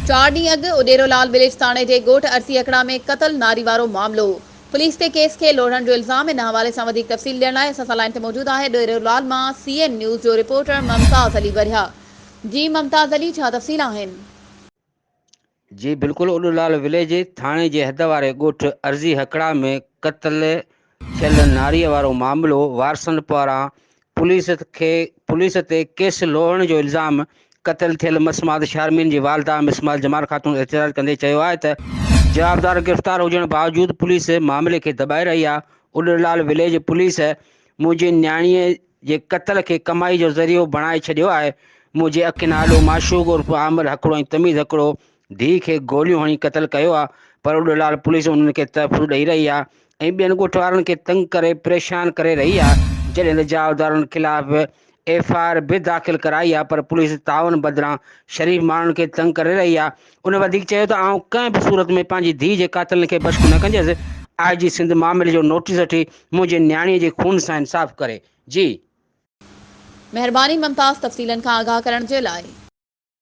4 ॾींहं अॻु उॾेरोलाल विलेज थाणे जे ॻोठ अर्सी अखड़ा में क़तल नारी वारो मामलो। पुलिस ते केस खे लोढ़ण जो इल्ज़ाम। इन हवाले सां वधीक तफ़सील ॾियण लाइ असां सां लाइन ते मौजूद आहे उॾेरोलाल मां CN न्यूज़ जो रिपोर्टर ममताज़ अली बरिया। जी ममताज़ अली, छा तफ़सील आहिनि? जी बिल्कुल, उॾेरोलाल विलेज थाणे जे हद वारे ॻोठ अर्ज़ी हकड़ा में क़त्ल थियल नारीअ वारो मामलो। वारसनि पारां पुलिस ते केस लोहण जो इल्ज़ाम। क़त्ल थियल मसमाद शारमीन जी वालदा मिसमाल जमाल ख़ातून एतराज़ कंदे चयो आहे त जवाबदार गिरफ़्तार हुजण बावजूद पुलिस मामले खे दॿाए रही आहे। उॾेरोलाल विलेज पुलिस मुंहिंजी न्याणीअ जे क़त्ल खे कमाई जो ज़रियो बणाए छॾियो आहे। मुंहिंजे अखियुनि आॾो माशूक उर्फ़ आमिर हकड़ो ऐं तमीज़ हकड़ो धीउ खे गोलियूं हणी क़त्ल कयो आहे, पर उॾेरोलाल पुलिस उन्हनि खे तहफ़्फ़ुज़ ॾेई रही आहे ऐं ॿियनि ॻोठ वारनि खे तंग करे परेशान करे रही आहे। जॾहिं त जवाबदारनि ख़िलाफ़ FIR बि दाख़िल कराई आहे, पर पुलिस तावन बदिरां शरीफ़ माण्हुनि खे तंग करे रही आहे। उन वधीक चयो त आउं कंहिं बि सूरत में पंहिंजी धीउ जे क़ातिलनि खे बश्क न कंदसि। IG सिंध मामले जो नोटिस वठी मुंहिंजे न्याणीअ जे खून सां इंसाफ़ करे। जी महिरबानी ममताज़, तफ़सीलनि खां आगाह करण जे लाइ।